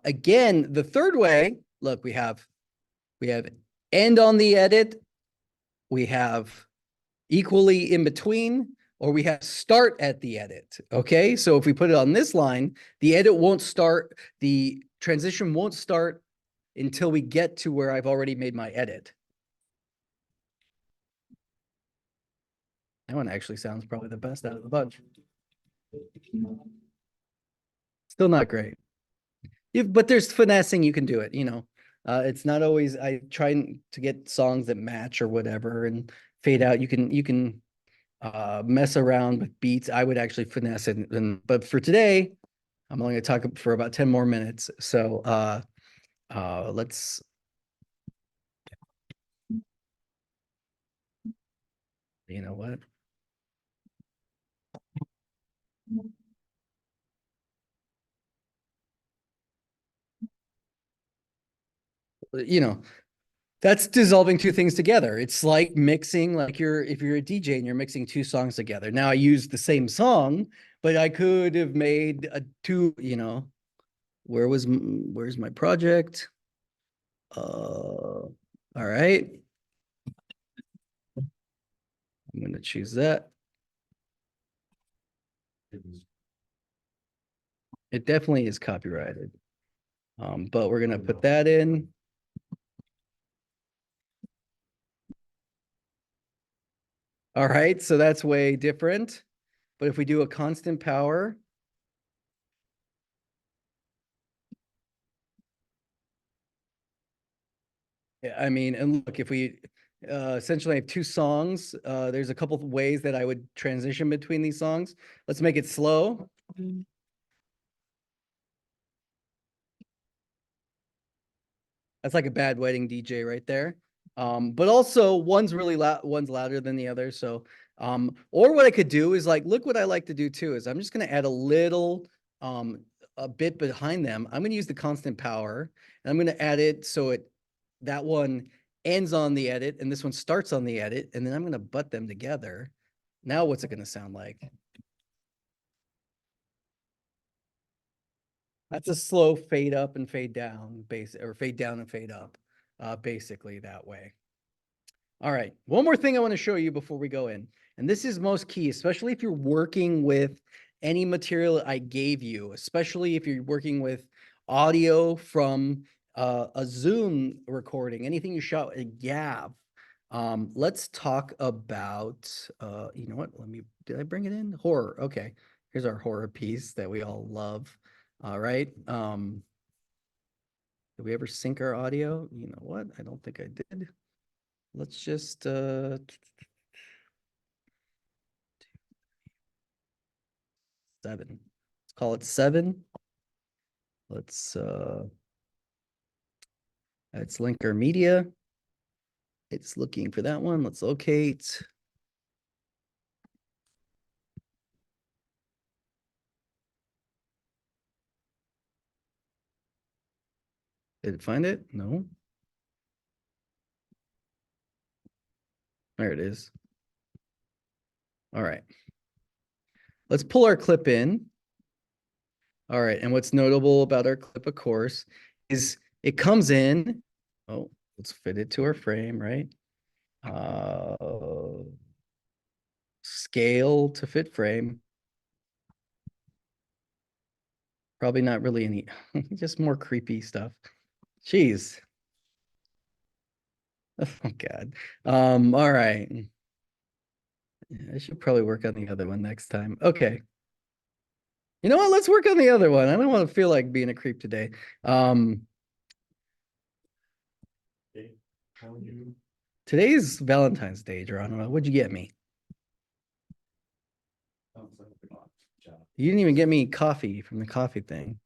Again, the third way, look, we have end on the edit, we have equally in between, or we have start at the edit. Okay, so if we put it on this line, the edit won't start, the transition won't start until we get to where I've already made my edit. That one actually sounds probably the best out of the bunch. Still not great. But there's finessing, you can do it, you know. It's not always, I try to get songs that match or whatever and fade out. You can mess around with beats. I would actually finesse it. But for today, I'm only gonna talk for about 10 more minutes. So let's. You know what? You know, that's dissolving 2 things together. It's like mixing, like if you're a DJ and you're mixing 2 songs together. Now I used the same song, but I could have made a 2, you know, where's my project? All right. I'm going to choose that. It definitely is copyrighted. But we're going to put that in. All right, so that's way different. But if we do a constant power, yeah, I mean, and look, if we essentially have 2 songs, there's a couple of ways that I would transition between these songs. Let's make it slow. That's like a bad wedding DJ right there. But also one's really loud, one's louder than the other. So, or what I could do is like, look what I like to do too, is I'm just going to add a little, a bit behind them. I'm going to use the constant power and I'm going to add it so that one ends on the edit and this one starts on the edit. And then I'm going to butt them together. Now what's it going to sound like? That's a slow fade up and fade down, or fade down and fade up, basically that way. All right, one more thing I want to show you before we go in, and this is most key, especially if you're working with any material I gave you, especially if you're working with audio from a Zoom recording, anything you shot a GAV. Let's talk about, you know what, did I bring it in? Horror, okay. Here's our horror piece that we all love. All right. Did we ever sync our audio? You know what? I don't think I did. Let's just 7. Let's call it 7. Let's Linker Media. It's looking for that one. Let's locate. Did it find it? No. There it is. All right. Let's pull our clip in. All right. And what's notable about our clip, of course, is it comes in. Oh, let's fit it to our frame, right? Scale to fit frame. Probably not really any, just more creepy stuff. Jeez. Oh God. All right. Yeah, I should probably work on the other one next time. Okay. You know what? Let's work on the other one. I don't want to feel like being a creep today. Today's Valentine's Day, Geronimo. What'd you get me? You didn't even get me coffee from the coffee thing.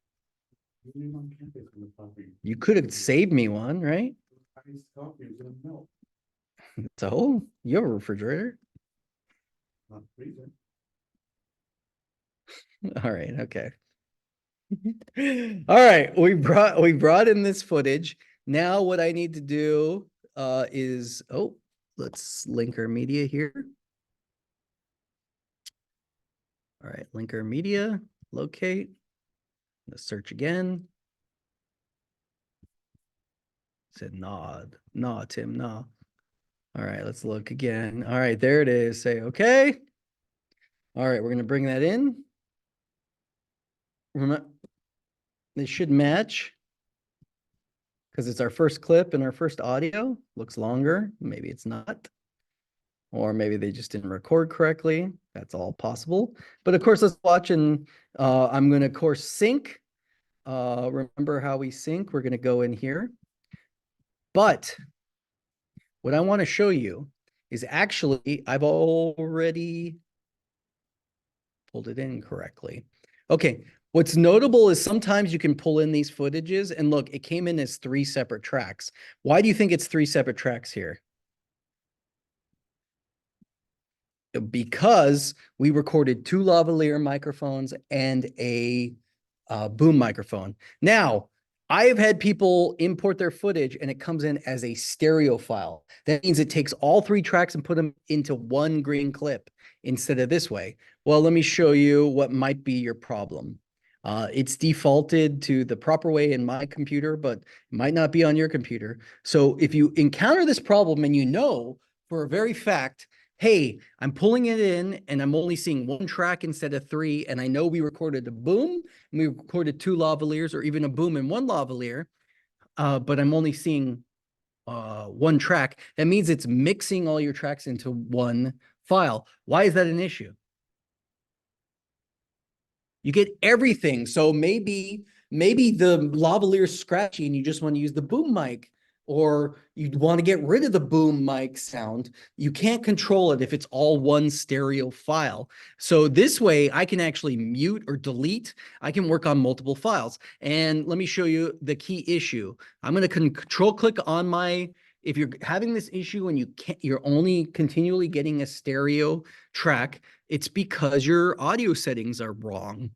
You could have saved me one, right? So you have a refrigerator? All right, okay. All right, we brought in this footage. Now what I need to do is, let's link our media here. All right, link our media, locate. Let's search again. Said nod, Tim, nah. All right, let's look again. All right, there it is. Say okay. All right, we're gonna bring that in. Remember, they should match because it's our first clip and our first audio. Looks longer. Maybe it's not. Or maybe they just didn't record correctly. That's all possible. But of course, let's watch and I'm going to, of course, sync. Remember how we sync? We're going to go in here. But what I want to show you is actually, I've already pulled it in correctly. Okay, what's notable is sometimes you can pull in these footages and look, it came in as 3 separate tracks. Why do you think it's 3 separate tracks here? Because we recorded 2 lavalier microphones and a boom microphone. Now, I've had people import their footage and it comes in as a stereo file. That means it takes all 3 tracks and put them into one green clip instead of this way. Well, let me show you what might be your problem. It's defaulted to the proper way in my computer, but it might not be on your computer. So if you encounter this problem and you know for a very fact, hey, I'm pulling it in and I'm only seeing 1 track instead of 3, and I know we recorded a boom and we recorded 2 lavaliers or even a boom and 1 lavalier, but I'm only seeing 1 track. That means it's mixing all your tracks into 1 file. Why is that an issue? You get everything. So maybe the lavalier is scratchy and you just want to use the boom mic or you want to get rid of the boom mic sound, you can't control it if it's all one stereo file. So this way I can actually mute or delete. I can work on multiple files. And let me show you the key issue. I'm going to control click on my, if you're having this issue and you're only continually getting a stereo track, it's because your audio settings are wrong.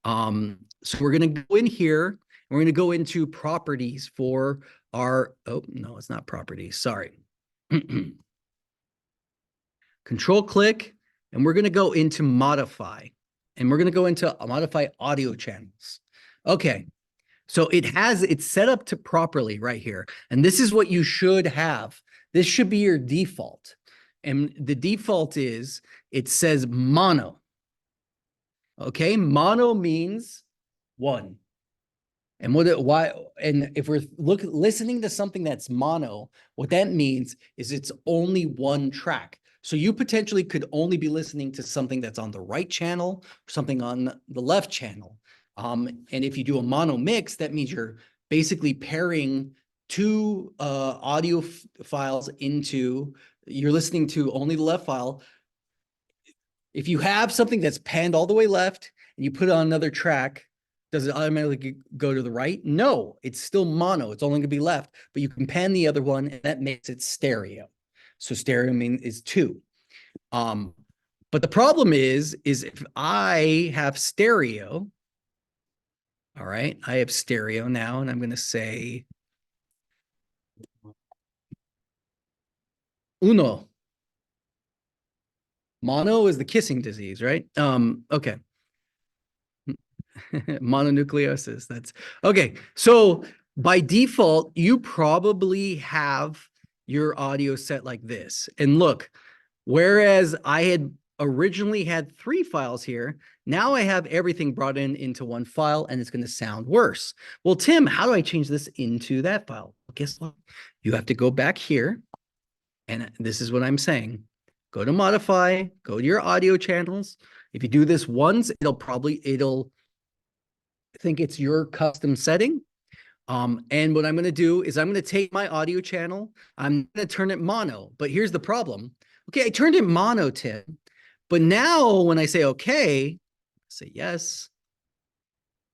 So we're going to go in here. We're going to go into properties for our, oh, no, it's not properties. Sorry. Control click, and we're going to go into modify, and we're going to go into modify audio channels. Okay. So it's set up to properly right here. And this is what you should have. This should be your default. And the default is, it says mono. Okay. Mono means one. And and if we're listening to something that's mono, what that means is it's only one track. So you potentially could only be listening to something that's on the right channel, or something on the left channel. And if you do a mono mix, that means you're basically pairing two audio files into, you're listening to only the left file. If you have something that's panned all the way left and you put it on another track, does it automatically go to the right? No, it's still mono. It's only going to be left, but you can pan the other one, and that makes it stereo. So stereo is two. But the problem is if I have stereo, all right, I have stereo now, and I'm going to say uno. Mono is the kissing disease, right? Okay. Mononucleosis. That's okay. So by default, you probably have your audio set like this. And look, whereas I had originally had 3 files here, now I have everything brought into one file, and it's going to sound worse. Well, Tim, how do I change this into that file? Guess what? You have to go back here, and this is what I'm saying. Go to modify, go to your audio channels. If you do this once, it'll think it's your custom setting. And what I'm going to do is I'm going to take my audio channel. I'm going to turn it mono. But here's the problem. Okay, I turned it mono, Tim. But now when I say okay, say yes,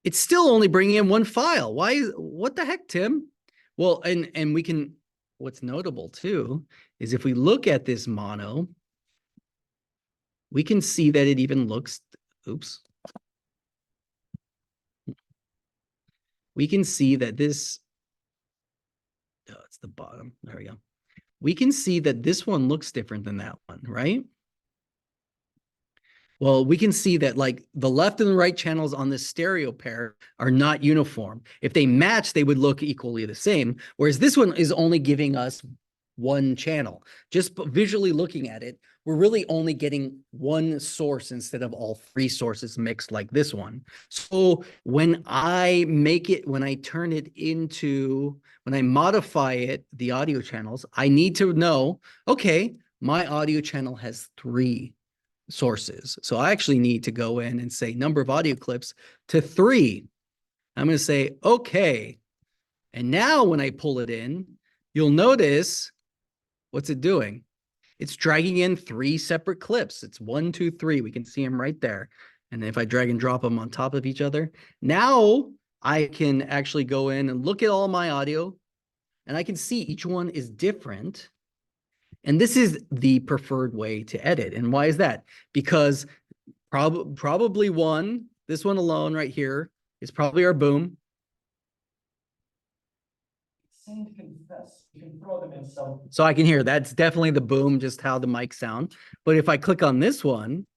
it's still only bringing in one file. What the heck, Tim? Well, and we can, what's notable too, is if we look at this mono, we can see that it even looks, oops. We can see that this, oh, it's the bottom. There we go. We can see that this one looks different than that one, right? Well, we can see that like the left and the right channels on this stereo pair are not uniform. If they match, they would look equally the same. Whereas this one is only giving us one channel. Just visually looking at it, we're really only getting one source instead of all 3 sources mixed like this one. So when I turn it into, when I modify it, the audio channels, I need to know, okay, my audio channel has 3 sources. So I actually need to go in and say number of audio clips to 3. I'm going to say, okay. And now when I pull it in, you'll notice, what's it doing? It's dragging in 3 separate clips. It's 1, 2, 3. We can see them right there. And if I drag and drop them on top of each other, now I can actually go in and look at all my audio, and I can see each one is different. And this is the preferred way to edit. And why is that? Because probably this one alone right here is probably our boom. You can throw them in some. So I can hear that's definitely the boom, just how the mic sound. But if I click on this one.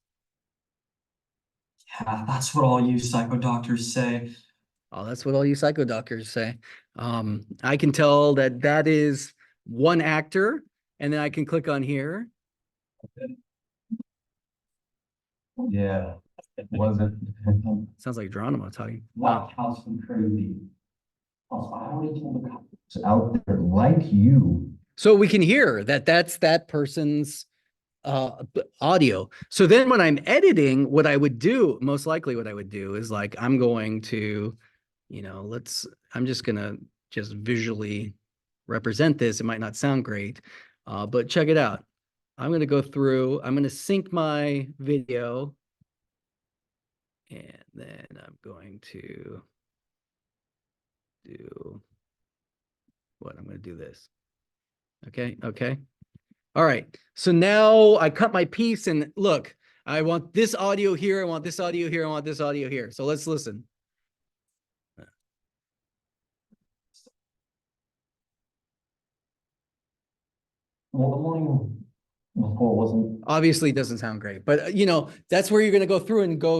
Yeah, that's what all you psycho doctors say. Oh, that's what all you psycho doctors say. I can tell that is one actor, and then I can click on here. Yeah, it wasn't. Sounds like Geronimo talking. Wow, how's some crazy. I already told the cops out there like you. So we can hear that's that person's audio. So then when I'm editing, what I would do, most likely what I would do is like, I'm going to, I'm just going to visually represent this. It might not sound great, but check it out. I'm going to go through, I'm going to sync my video, and then I'm going to do what? I'm going to do this. Okay, okay. All right. So now I cut my piece, and look, I want this audio here, I want this audio here, I want this audio here. So let's listen. Well, the morning before wasn't. Obviously it doesn't sound great, but you know, that's where you're going to go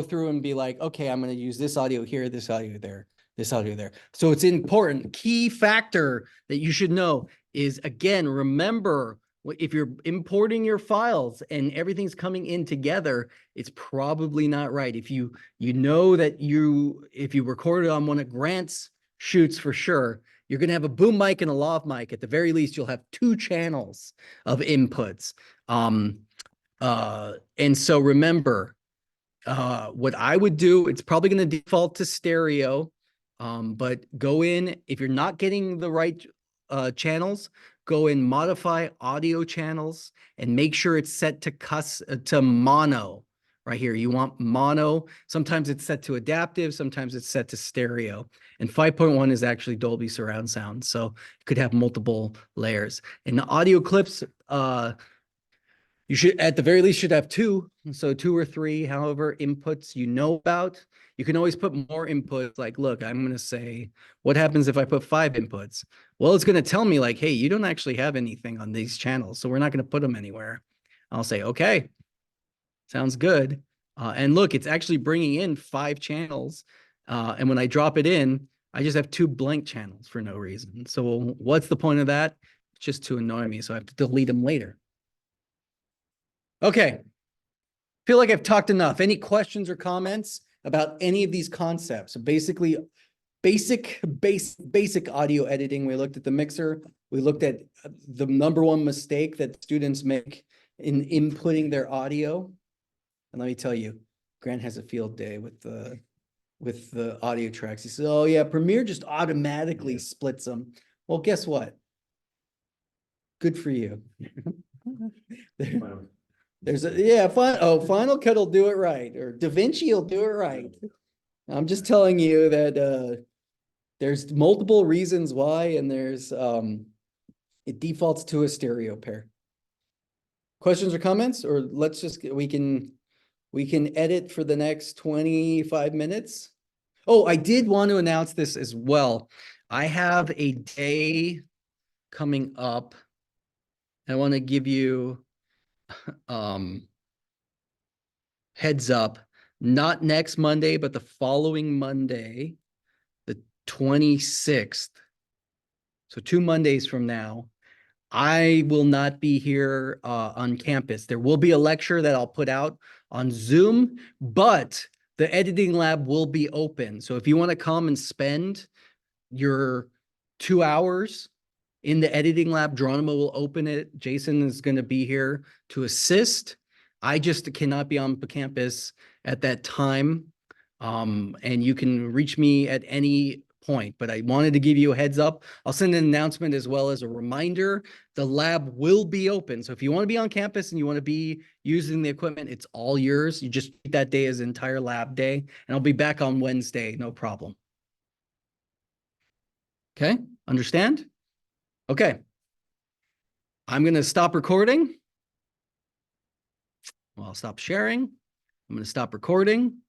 through and be like, okay, I'm going to use this audio here, this audio there, this audio there. So it's important. Key factor that you should know is, again, remember, if you're importing your files and everything's coming in together, it's probably not right. If you know that if you recorded on one of Grant's shoots for sure, you're going to have a boom mic and a lav mic. At the very least, you'll have 2 channels of inputs. And so remember, what I would do, it's probably going to default to stereo, but go in, if you're not getting the right channels, go in, modify audio channels, and make sure it's set to mono. Right here, you want mono. Sometimes it's set to adaptive, sometimes it's set to stereo. And 5.1 is actually Dolby surround sound, so it could have multiple layers. And the audio clips, you should, at the very least, should have 2. So 2 or 3, however, inputs you know about. You can always put more inputs. Like, look, I'm going to say, what happens if I put 5 inputs? Well, it's going to tell me like, hey, you don't actually have anything on these channels, so we're not going to put them anywhere. I'll say, okay, sounds good. And look, it's actually bringing in 5 channels. And when I drop it in, I just have 2 blank channels for no reason. So what's the point of that? It's just to annoy me, so I have to delete them later. Okay. Feel like I've talked enough. Any questions or comments about any of these concepts? So basically, basic audio editing. We looked at the mixer. We looked at the #1 mistake that students make in inputting their audio. And let me tell you, Grant has a field day with the audio tracks. He says, oh yeah, Premiere just automatically splits them. Well, guess what? Good for you. There's Final Cut will do it right, or DaVinci will do it right. I'm just telling you that there's multiple reasons why, and there's it defaults to a stereo pair. Questions or comments, or let's just we can edit for the next 25 minutes. Oh, I did want to announce this as well. I have a day coming up. I want to give you heads up, not next Monday, but the following Monday, the 26th. So 2 Mondays from now, I will not be here on campus. There will be a lecture that I'll put out on Zoom, but the editing lab will be open. So if you want to come and spend your 2 hours in the editing lab, Geronimo will open it. Jason is going to be here to assist. I just cannot be on campus at that time. And you can reach me at any point, but I wanted to give you a heads up. I'll send an announcement as well as a reminder. The lab will be open. So if you want to be on campus and you want to be using the equipment, it's all yours. You just treat that day as entire lab day, and I'll be back on Wednesday, no problem. Okay, understand? Okay. I'm going to stop recording. Well, I'll stop sharing. I'm going to stop recording.